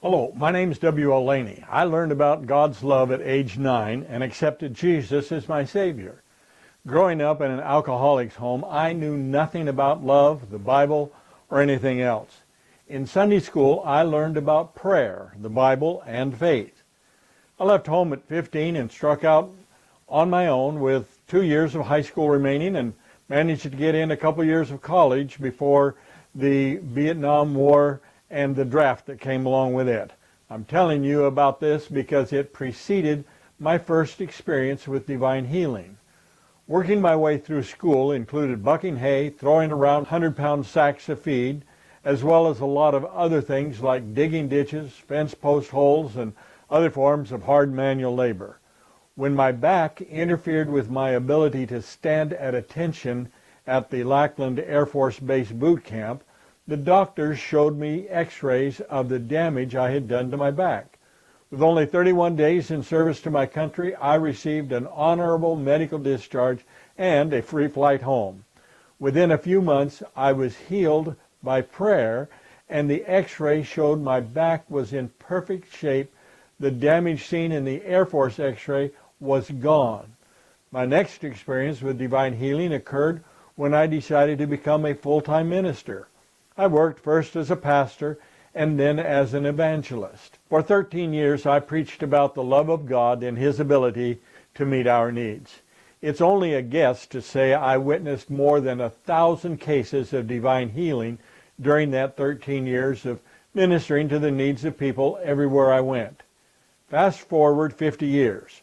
Hello, my name is W.L. Laney. I learned about God's love at age 9 and accepted Jesus as my Savior. Growing up in an alcoholic's home, I knew nothing about love, the Bible, or anything else. In Sunday school, I learned about prayer, the Bible, and faith. I left home at 15 and struck out on my own with 2 years of high school remaining and managed to get in a couple years of college before the Vietnam War and the draft that came along with it. I'm telling you about this because it preceded my first experience with divine healing. Working my way through school included bucking hay, throwing around 100-pound sacks of feed, as well as a lot of other things like digging ditches, fence post holes, and other forms of hard manual labor. When my back interfered with my ability to stand at attention at the Lackland Air Force Base boot camp, the doctors showed me x-rays of the damage I had done to my back. With only 31 days in service to my country, I received an honorable medical discharge and a free flight home. Within a few months, I was healed by prayer, and the x-ray showed my back was in perfect shape. The damage seen in the Air Force x-ray was gone. My next experience with divine healing occurred when I decided to become a full-time minister. I worked first as a pastor and then as an evangelist. For 13 years, I preached about the love of God and His ability to meet our needs. It's only a guess to say I witnessed more than 1,000 cases of divine healing during that 13 years of ministering to the needs of people everywhere I went. Fast forward 50 years.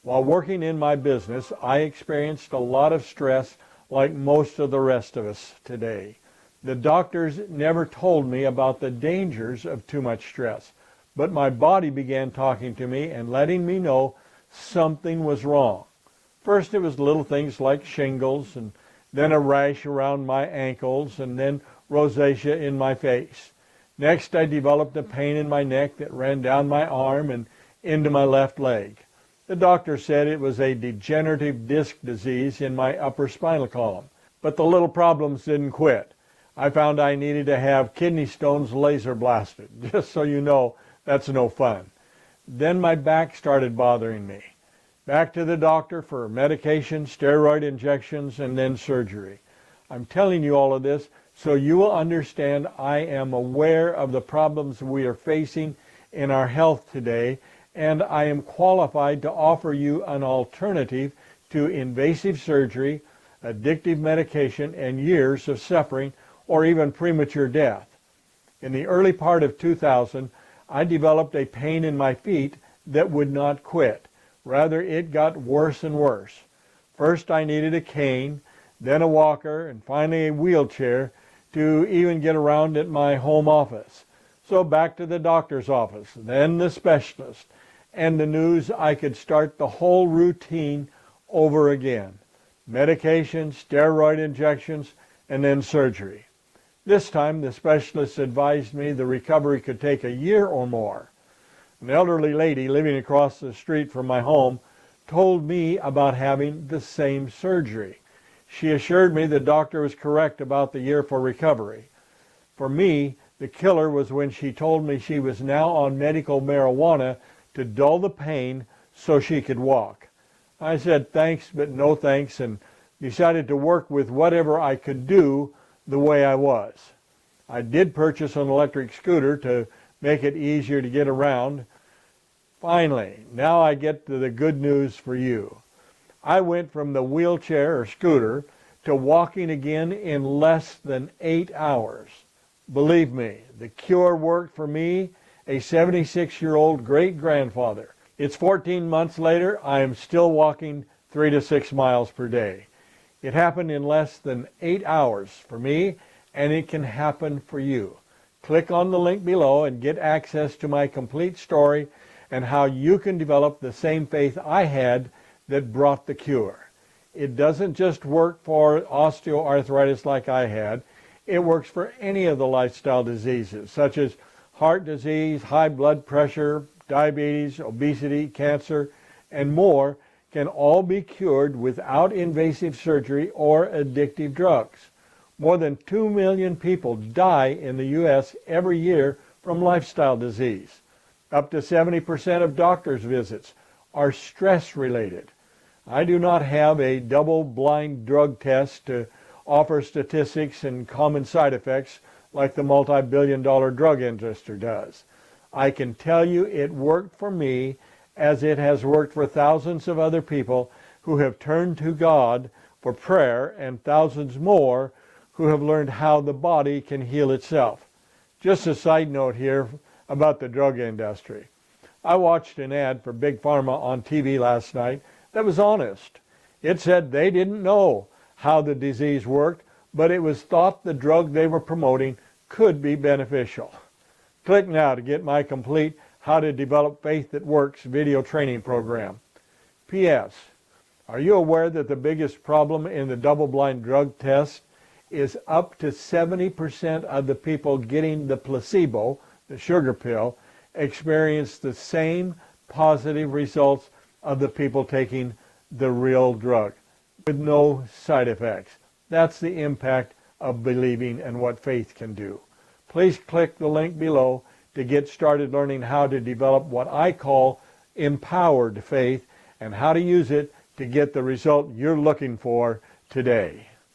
While working in my business, I experienced a lot of stress like most of the rest of us today. The doctors never told me about the dangers of too much stress, but my body began talking to me and letting me know something was wrong. First it was little things like shingles, and then a rash around my ankles, and then rosacea in my face. Next I developed a pain in my neck that ran down my arm and into my left leg. The doctor said it was a degenerative disc disease in my upper spinal column, but the little problems didn't quit. I found I needed to have kidney stones laser blasted. Just so you know, that's no fun. Then my back started bothering me. Back to the doctor for medication, steroid injections, and then surgery. I'm telling you all of this so you will understand I am aware of the problems we are facing in our health today, and I am qualified to offer you an alternative to invasive surgery, addictive medication, and years of suffering or even premature death. In the early part of 2000, I developed a pain in my feet that would not quit. Rather, it got worse and worse. First, I needed a cane, then a walker, and finally a wheelchair to even get around at my home office. So back to the doctor's office, then the specialist, and the news I could start the whole routine over again. Medication, steroid injections, and then surgery. This time, the specialist advised me the recovery could take a year or more. An elderly lady living across the street from my home told me about having the same surgery. She assured me the doctor was correct about the year for recovery. For me, the killer was when she told me she was now on medical marijuana to dull the pain so she could walk. I said thanks, but no thanks, and decided to work with whatever I could do the way I was. I did purchase an electric scooter to make it easier to get around. Finally, now I get to the good news for you. I went from the wheelchair or scooter to walking again in less than 8 hours. Believe me, the cure worked for me, a 76-year-old great-grandfather. It's 14 months later, I am still walking 3 to 6 miles per day. It happened in less than 8 hours for me, and it can happen for you. Click on the link below and get access to my complete story and how you can develop the same faith I had that brought the cure. It doesn't just work for osteoarthritis like I had. It works for any of the lifestyle diseases, such as heart disease, high blood pressure, diabetes, obesity, cancer, and more, can all be cured without invasive surgery or addictive drugs. More than 2 million people die in the U.S. every year from lifestyle disease. Up to 70% of doctors' visits are stress-related. I do not have a double-blind drug test to offer statistics and common side effects like the multi-billion-dollar drug industry does. I can tell you it worked for me as it has worked for thousands of other people who have turned to God for prayer and thousands more who have learned how the body can heal itself. Just a side note here about the drug industry. I watched an ad for Big Pharma on TV last night that was honest. It said they didn't know how the disease worked, but it was thought the drug they were promoting could be beneficial. Click now to get my complete How to Develop Faith That Works video training program. P.S. Are you aware that the biggest problem in the double-blind drug test is up to 70% of the people getting the placebo, the sugar pill, experience the same positive results of the people taking the real drug with no side effects? That's the impact of believing and what faith can do. Please click the link below to get started learning how to develop what I call empowered faith and how to use it to get the result you're looking for today.